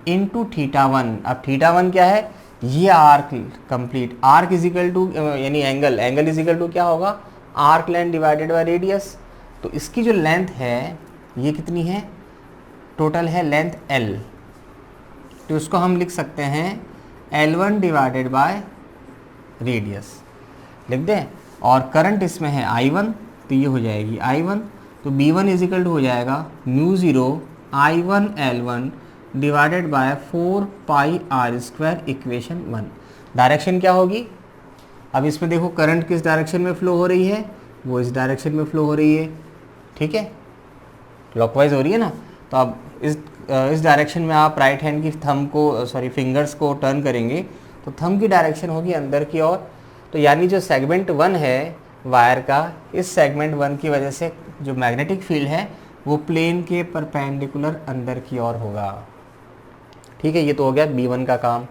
इंटू θ1। अब θ1 क्या है, ये arc complete, arc equal to यानी एंगल, एंगल इजिकल टू क्या होगा, arc length divided by radius. तो इसकी जो लेंथ है ये कितनी है, टोटल है लेंथ L, तो इसको हम लिख सकते हैं L1 डिवाइडेड बाय रेडियस, लिख दें। और करंट इसमें है I1, तो ये हो जाएगी I1, तो B1 इजिकल टू हो जाएगा μ0I1L1 divided by 4 pi r² equation 1। Direction क्या होगी, अब इसमें देखो करंट किस डायरेक्शन में फ्लो हो रही है, वो इस डायरेक्शन में फ्लो हो रही है, ठीक है, क्लॉकवाइज हो रही है ना। तो अब इस डायरेक्शन में आप राइट हैंड की थंब को फिंगर्स को टर्न करेंगे तो थंब की डायरेक्शन होगी अंदर की ओर। तो यानी जो सेगमेंट 1 है वायर का, इस सेगमेंट 1 की वजह से जो मैग्नेटिक फील्ड है वो प्लेन के परपेंडिकुलर अंदर की ओर होगा, ठीक है। ये तो हो गया B1 का काम।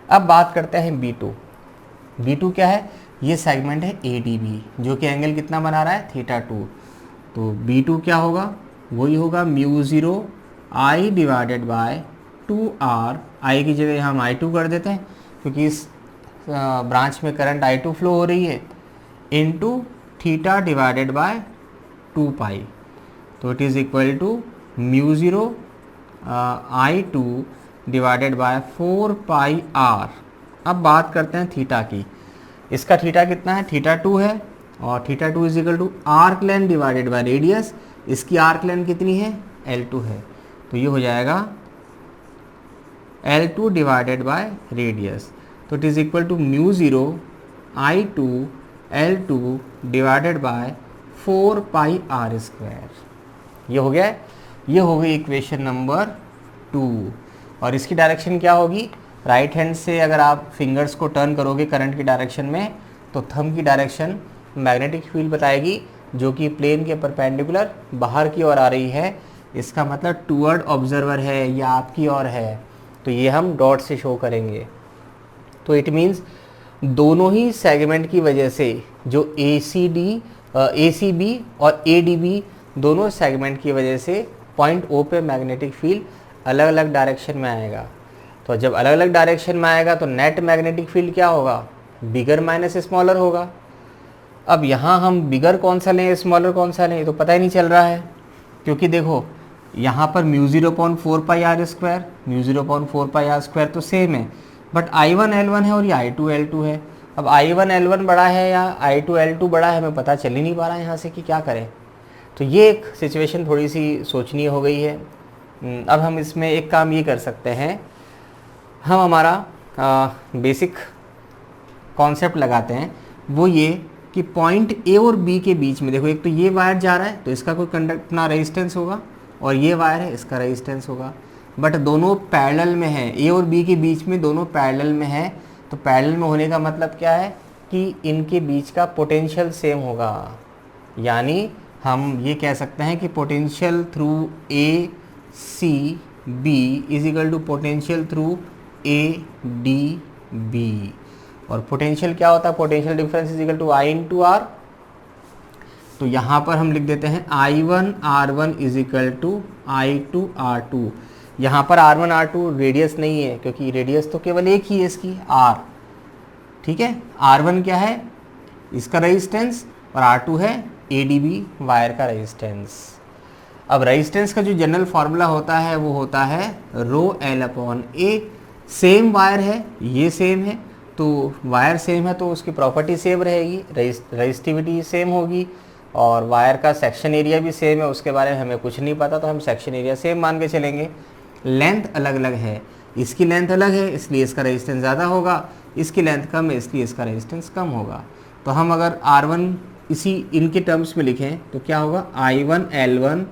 अब बात करते हैं B2। B2 क्या है, ये सेगमेंट है ADB, जो कि एंगल कितना बना रहा है, θ2। तो B2 क्या होगा, वही होगा μ0I divided bye 2r, I की जगह हम I2 कर देते हैं क्योंकि इस ब्रांच में करंट I2 फ्लो हो रही है, into theta divided by 2 pi, तो it is equal to μ0I2 divided by 4 pi r। अब बात करते हैं थीटा की, इसका थीटा कितना है, θ2 है, और θ2 is equal to arc length divided by radius, इसकी आर्क लेंथ कितनी है, L2 है, तो ये हो जाएगा L2 डिवाइडेड बाय रेडियस, तो it is equal to μ0I2 L2 divided by 4 pi r²। ये हो गया, ये हो गई इक्वेशन नंबर 2। और इसकी डायरेक्शन क्या होगी, राइट हैंड से अगर आप फिंगर्स को टर्न करोगे करंट की डायरेक्शन में, तो थंब की डायरेक्शन मैग्नेटिक फील्ड बताएगी जो कि प्लेन के परपेंडिकुलर बाहर की ओर आ रही है। इसका मतलब टूवर्ड ऑब्जर्वर है या आपकी ओर है, तो ये हम डॉट से शो करेंगे। तो इट मीन्स दोनों ही सेगमेंट की वजह से जो ACB और ADB दोनों सेगमेंट की वजह से पॉइंट O पे मैग्नेटिक फील्ड अलग अलग डायरेक्शन में आएगा। तो जब अलग अलग डायरेक्शन में आएगा तो नेट मैग्नेटिक फील्ड क्या होगा, बिगर माइनस स्मॉलर होगा। अब यहाँ हम बिगर कौन सा लें स्मॉलर कौन सा लें तो पता ही नहीं चल रहा है, क्योंकि देखो यहाँ पर μ0/4 पाई r², μ0/4 पाई r² तो सेम है, बट I1 L1 है और ये I2 L2 है। अब I1 L1 बड़ा है या I2 L2 बड़ा है, हमें पता चल ही नहीं पा रहा है यहाँ से कि क्या करें। तो ये एक सिचुएशन थोड़ी सी सोचनीय हो गई है। अब हम इसमें एक काम ये कर सकते हैं, हम हमारा बेसिक कॉन्सेप्ट लगाते हैं, वो ये कि पॉइंट A और B के बीच में देखो, एक तो ये वायर जा रहा है तो इसका कोई कंडक्ट अपना रेजिस्टेंस होगा, और ये वायर है इसका रेजिस्टेंस होगा, बट दोनों पैरेलल में है, A और B के बीच में दोनों पैरेलल में है। तो पैरेलल में होने का मतलब क्या है कि इनके बीच का पोटेंशियल सेम होगा, यानी हम ये कह सकते हैं कि potential through A C B is equal to potential through A D B. और पोटेंशियल क्या होता है, potential difference is equal to I into R. तो यहाँ पर हम लिख देते हैं I1 R1 is equal to I2 R2। यहाँ पर R1 R2 रेडियस नहीं है, क्योंकि रेडियस तो केवल एक ही है इसकी R, ठीक है। R1 क्या है, इसका रेजिस्टेंस, और R2 है ADB वायर का रेजिस्टेंस। अब रेजिस्टेंस का जो जनरल फार्मूला होता है वो होता है रो L upon A। Same wire है, ये सेम है, तो वायर सेम है तो उसकी प्रॉपर्टी सेम रहेगी, रेजिस्टिविटी सेम होगी, और वायर का सेक्शन एरिया भी सेम है। उसके बारे में हमें कुछ नहीं पता तो हम सेक्शन एरिया सेम मान के चलेंगे। लेंथ अलग अलग है, इसकी लेंथ अलग है इसलिए इसका रेजिस्टेंस ज़्यादा होगा, इसकी लेंथ कम है इसलिए इसका रेजिस्टेंस कम होगा। तो हम अगर R1 इसी इनके टर्म्स में लिखें तो क्या होगा, I1 L1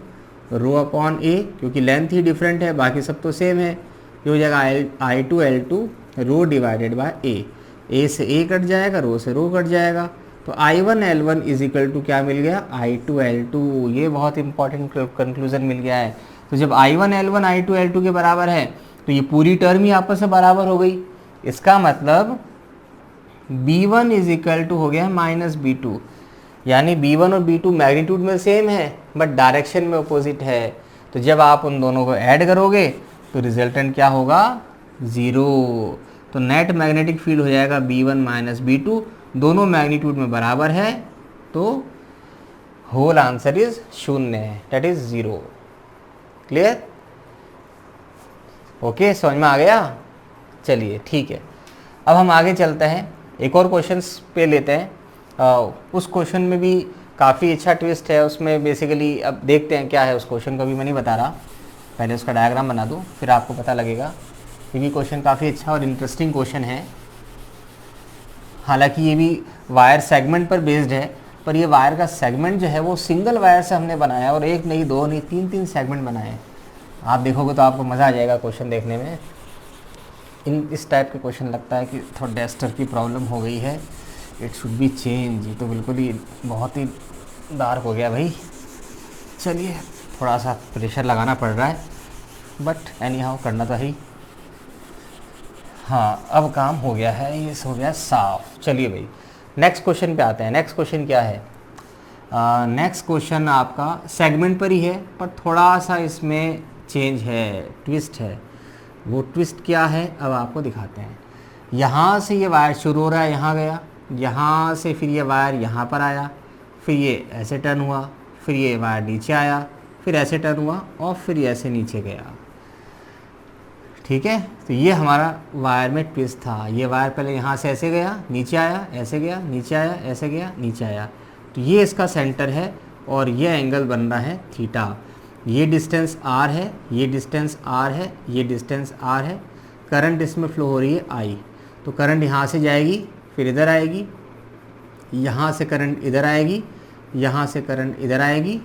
rho upon A, क्योंकि लेंथ ही डिफरेंट है, बाकी सब तो सेम है। ये हो जाएगा I2 L2 rho divided by A से A कट जाएगा, रो से रो कट जाएगा। तो I1 L1 is equal to क्या मिल गया, I2 L2। ये बहुत इंपॉर्टेंट कंक्लूजन मिल गया है। तो जब I1 L1 I2 L2 के बराबर है तो ये पूरी टर्म ही आपस में बराबर हो गई। इसका मतलब B1 इज इक्वल टू हो गया माइनस B2, यानी B1 और B2 मैग्नीट्यूड में सेम है बट डायरेक्शन में अपोजिट है। तो जब आप उन दोनों को ऐड करोगे तो रिजल्टेंट क्या होगा, 0। तो नेट मैग्नेटिक फील्ड हो जाएगा B1 माइनस B2, दोनों मैग्नीट्यूड में बराबर है, तो होल आंसर इज 0 है, डेट इज 0। क्लियर, ओके, समझ में आ गया। चलिए ठीक है, अब हम आगे चलते हैं, एक और क्वेश्चन पे लेते हैं। उस क्वेश्चन में भी काफ़ी अच्छा ट्विस्ट है, उसमें बेसिकली अब देखते हैं क्या है उस क्वेश्चन को भी मैं नहीं बता रहा, पहले उसका डायग्राम बना दूँ फिर आपको पता लगेगा। ये भी क्वेश्चन काफ़ी अच्छा और इंटरेस्टिंग क्वेश्चन है। हालांकि ये भी वायर सेगमेंट पर बेस्ड है, पर ये वायर का सेगमेंट जो है वो सिंगल वायर से हमने बनाया, और एक नहीं, दो नहीं, तीन सेगमेंट बनाए हैं। आप देखोगे तो आपको मज़ा आ जाएगा क्वेश्चन देखने में। इस टाइप के क्वेश्चन लगता है कि थोड़ा डेस्टर की प्रॉब्लम हो गई है, इट शुड बी चेंज। ये तो बिल्कुल ही बहुत ही डार्क हो गया भाई। चलिए, थोड़ा सा प्रेशर लगाना पड़ रहा है, बट एनी हाउ करना तो है ही। हाँ, अब काम हो गया है, ये हो गया साफ। चलिए भाई, नेक्स्ट क्वेश्चन पे आते हैं। नेक्स्ट क्वेश्चन क्या है, नेक्स्ट क्वेश्चन आपका सेगमेंट पर ही है, पर थोड़ा सा इसमें चेंज है, ट्विस्ट है। वो ट्विस्ट क्या है अब आपको दिखाते हैं। यहाँ से ये वायर शुरू हो रहा है, यहाँ गया, यहाँ से फिर ये वायर यहाँ पर आया, फिर ये ऐसे टर्न हुआ, फिर ये वायर नीचे आया, फिर ऐसे टर्न हुआ, और फिर ये ऐसे नीचे गया। ठीक है, तो ये हमारा वायर में ट्विस्ट था। ये वायर पहले यहाँ से ऐसे गया, नीचे आया, ऐसे गया, नीचे आया, ऐसे गया, नीचे आया। तो ये इसका सेंटर है, और ये एंगल बन रहा है थीटा। ये डिस्टेंस r है, ये डिस्टेंस r है, ये डिस्टेंस r है। करंट इसमें फ्लो हो रही है I। तो करंट यहाँ से जाएगी, फिर इधर आएगी, यहाँ से करंट इधर आएगी, यहाँ से करंट इधर आएगी,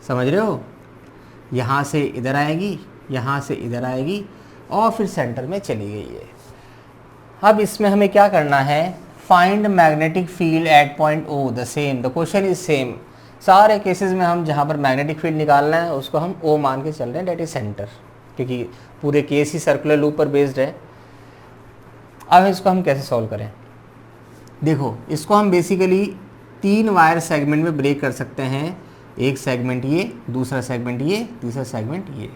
समझ रहे हो, यहाँ से इधर आएगी, यहाँ से इधर आएगी, और फिर सेंटर में चली गई है। अब इसमें हमें क्या करना है, find magnetic field at point O, the same, the question is same. सारे केसेस में हम जहाँ पर मैग्नेटिक फील्ड निकालना है उसको हम O मान के चल रहे हैं, डेट इज सेंटर, क्योंकि पूरे केस ही सर्कुलर लूप पर बेस्ड है। अब इसको हम कैसे सॉल्व करें, देखो, इसको हम बेसिकली 3 वायर सेगमेंट में ब्रेक कर सकते हैं। एक सेगमेंट ये, दूसरा सेगमेंट ये, तीसरा सेगमेंट ये।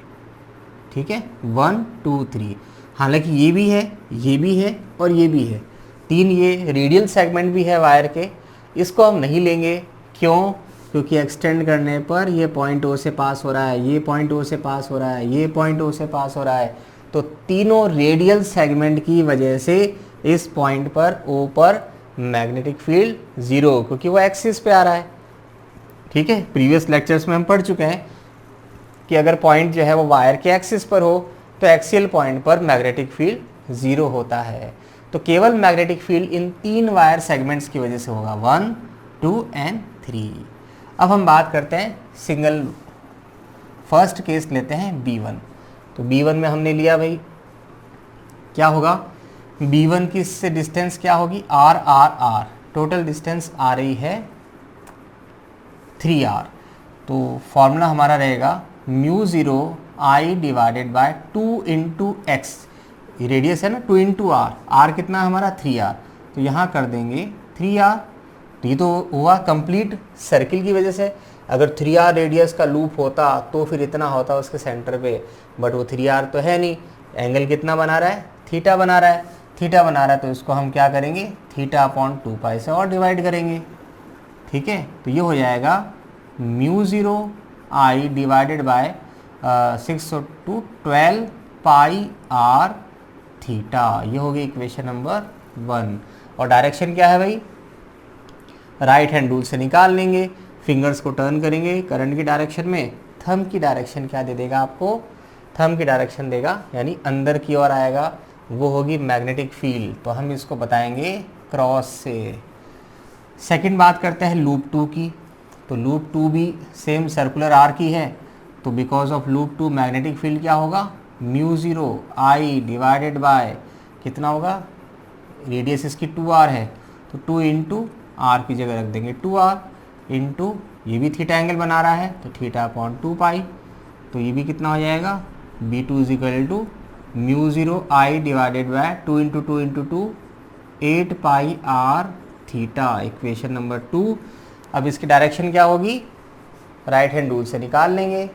ठीक है, 1 2 3। हालांकि ये भी है, ये भी है, और ये भी है। 3 ये रेडियल सेगमेंट भी है वायर के, इसको हम नहीं लेंगे। क्यों, क्योंकि एक्सटेंड करने पर ये पॉइंट O से पास हो रहा है, ये पॉइंट O से पास हो रहा है, ये पॉइंट O से पास हो रहा है। तो तीनों रेडियल सेगमेंट की वजह से इस पॉइंट पर O पर मैग्नेटिक फील्ड 0, क्योंकि वो एक्सिस पे आ रहा है। ठीक है, प्रीवियस लेक्चर्स में हम पढ़ चुके हैं कि अगर पॉइंट जो है वो वायर के एक्सिस पर हो तो एक्सियल पॉइंट पर मैग्नेटिक फील्ड 0 होता है। तो केवल मैग्नेटिक फील्ड इन 3 वायर सेगमेंट्स की वजह से होगा, 1 2 एंड 3। अब हम बात करते हैं सिंगल, फर्स्ट केस लेते हैं B1। तो B1 में हमने लिया भाई, क्या होगा, B1 की इससे डिस्टेंस क्या होगी, R। टोटल डिस्टेंस आ रही है 3R। तो फॉर्मूला हमारा रहेगा mu zero I divided by 2 into x, radius है ना 2 इंटू आर, आर कितना हमारा 3r, तो यहाँ कर देंगे 3r। तो ये तो हुआ कंप्लीट सर्किल की वजह से। अगर 3r रेडियस का लूप होता तो फिर इतना होता उसके सेंटर पे, बट वो 3r तो है नहीं। एंगल कितना बना रहा है, थीटा बना रहा है, थीटा बना रहा है, तो इसको हम क्या करेंगे, थीटा अपॉन 2 पाई से और डिवाइड करेंगे। ठीक है, तो ये हो जाएगा mu zero I divided by 6/2 pi R theta, ये हो गई इक्वेशन नंबर 1। और डायरेक्शन क्या है भाई, राइट हैंड रूल से निकाल लेंगे, फिंगर्स को टर्न करेंगे करंट की डायरेक्शन में। थंब की डायरेक्शन क्या दे देगा आपको, थंब की डायरेक्शन देगा यानी अंदर की ओर आएगा, वो होगी मैग्नेटिक फील्ड, तो हम इसको बताएंगे क्रॉस से। सेकंड बात करते हैं लूप 2 की, तो लूप 2 भी सेम सर्कुलर आर की है, तो because of loop 2 magnetic field क्या होगा, mu zero I divided by कितना होगा, रेडियस इसकी 2r है, तो 2 इंटू आर की जगह रख देंगे 2r इंटू, ये भी थीटा एंगल बना रहा है तो थीटा अपॉन 2 पाई, तो ये भी कितना हो जाएगा, B2 is equal to mu zero I divided by 2 into 2 into 2 8 pi R theta, equation number 2। अब इसकी डायरेक्शन क्या होगी, राइट हैंड रूल से निकाल लेंगे,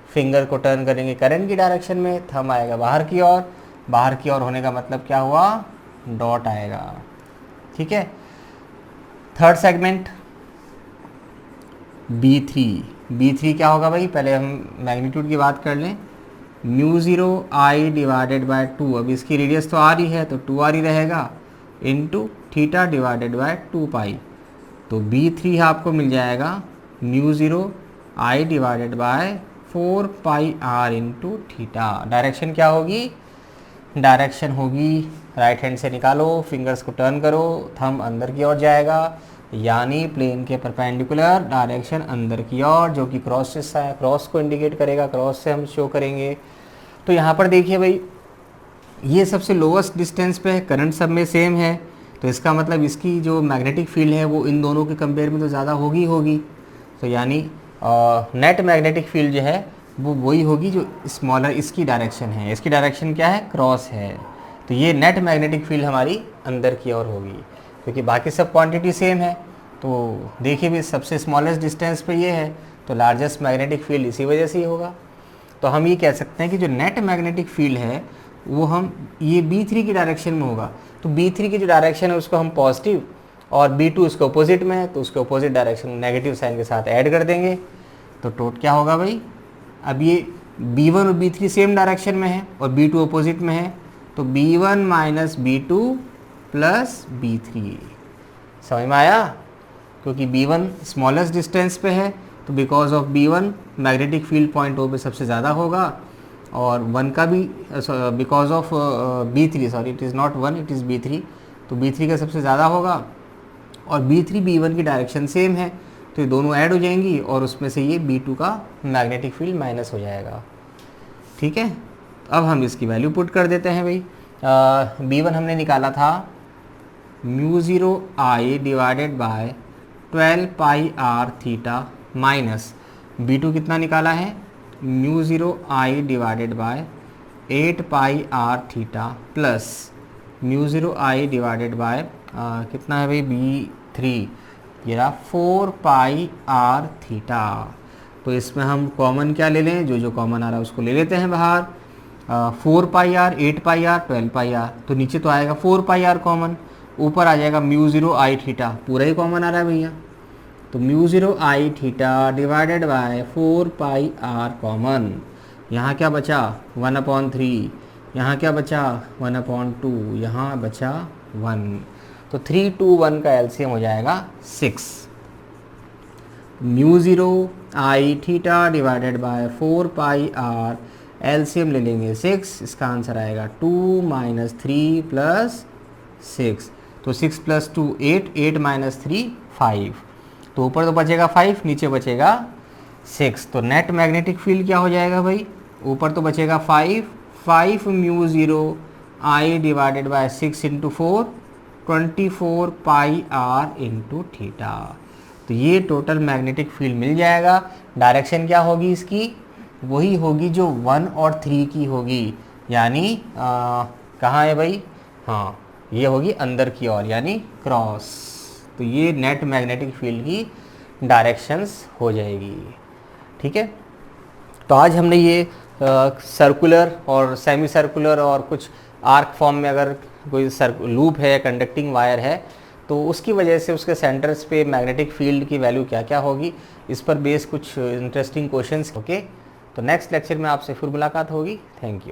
फिंगर को टर्न करेंगे करंट की डायरेक्शन में, थंब आएगा बाहर की ओर, बाहर की ओर होने का मतलब क्या हुआ, डॉट आएगा। ठीक है, थर्ड सेगमेंट B3 क्या होगा भाई, पहले हम मैग्नीट्यूड की बात कर लें, mu zero I divided by 2, अब इसकी रेडियस तो आ रही है तो 2r ही रहेगा, into theta divided by 2 pi, तो B3 आपको मिल जाएगा mu zero I divided by 4 pi r into theta. Direction क्या होगी, डायरेक्शन होगी राइट हैंड से निकालो, फिंगर्स को टर्न करो, थंब अंदर की ओर जाएगा, यानी प्लेन के परपेंडिकुलर, डायरेक्शन अंदर की ओर, जो कि क्रॉस से, क्रॉस को इंडिकेट करेगा, क्रॉस से हम शो करेंगे। तो यहाँ पर देखिए भाई, ये सबसे लोवेस्ट डिस्टेंस पे है, करंट सब में सेम है, तो इसका मतलब इसकी जो मैग्नेटिक फील्ड है वो इन दोनों के कंपेयर में तो ज़्यादा होगी। तो यानी नेट मैग्नेटिक फील्ड जो है वो वही होगी जो स्मॉलर इसकी डायरेक्शन है, इसकी डायरेक्शन क्या है, क्रॉस है, तो ये नेट मैग्नेटिक फील्ड हमारी अंदर की ओर होगी, क्योंकि बाकी सब क्वांटिटी सेम है। तो देखिए भी सबसे स्मॉलेस्ट डिस्टेंस पे ये है, तो लार्जेस्ट मैग्नेटिक फील्ड इसी वजह से ही होगा। तो हम ये कह सकते हैं कि जो नेट मैग्नेटिक फील्ड है वो हम ये B3 की डायरेक्शन में होगा, तो B3 की जो डायरेक्शन है उसको हम पॉजिटिव, और B2 उसके अपोजिट में है तो उसके अपोजिट डायरेक्शन नेगेटिव साइन के साथ ऐड कर देंगे, तो टोट क्या होगा भाई, अब ये B1 और B3 सेम डायरेक्शन में है और B2 अपोजिट में है, तो B1 minus B2 plus B3, समझ में आया, क्योंकि B1 स्मॉलेस्ट डिस्टेंस पे है, तो because of B1 magnetic field point O पे सबसे ज़्यादा होगा, और 1 का भी because of B3, sorry it is not 1 it is B3, तो B3 का सबसे ज़्यादा होगा, और B3 B1 की डायरेक्शन सेम है, तो ये दोनों ऐड हो जाएंगी और उसमें से ये B2 का मैग्नेटिक फील्ड माइनस हो जाएगा। ठीक है, अब हम इसकी वैल्यू पुट कर देते हैं भाई। B1 हमने निकाला था mu zero I divided by 12 pi R theta, minus B2 कितना निकाला है, mu zero I divided by 8 pi R theta, plus mu zero I divided by कितना है भाई B3, ये रहा 4 पाई आर थीटा। तो इसमें हम कॉमन क्या ले लें, जो कॉमन आ रहा है उसको ले लेते हैं बाहर, 4 pi r, 8 pi r, 12 pi r, तो नीचे तो आएगा 4 पाई आर कॉमन, ऊपर आ जाएगा म्यू ज़ीरो आई थीटा, पूरा ही कॉमन आ रहा है भैया, तो mu zero I theta divided by 4 pi R common, यहाँ क्या बचा 1/3, यहाँ क्या बचा 1/2, यहाँ बचा 1, तो 3 2 1 का एलसीएम हो जाएगा 6। Mu zero I theta divided by 4 pi R, LCM ले लेंगे 6, इसका आंसर आएगा 2 माइनस 3 प्लस 6, तो 6 प्लस 2 8, 8 माइनस 3 5, तो ऊपर तो बचेगा 5, नीचे बचेगा 6, तो नेट मैग्नेटिक फील्ड क्या हो जाएगा भाई, ऊपर तो बचेगा 5 mu zero I divided by 6 into 4 24 pi R into theta, तो ये टोटल मैग्नेटिक फील्ड मिल जाएगा। डायरेक्शन क्या होगी इसकी, वही होगी जो 1 और 3 की होगी, यानी कहाँ है भाई, हाँ ये होगी अंदर की ओर यानी क्रॉस। तो ये नेट मैग्नेटिक फील्ड की डायरेक्शंस हो जाएगी। ठीक है, तो आज हमने ये सर्कुलर और सेमी सर्कुलर और कुछ आर्क फॉर्म में अगर कोई लूप है, कंडक्टिंग वायर है, तो उसकी वजह से उसके सेंटर्स पे मैग्नेटिक फील्ड की वैल्यू क्या क्या होगी, इस पर बेस कुछ इंटरेस्टिंग क्वेश्चंस। ओके, तो नेक्स्ट लेक्चर में आपसे फिर मुलाकात होगी। Thank you.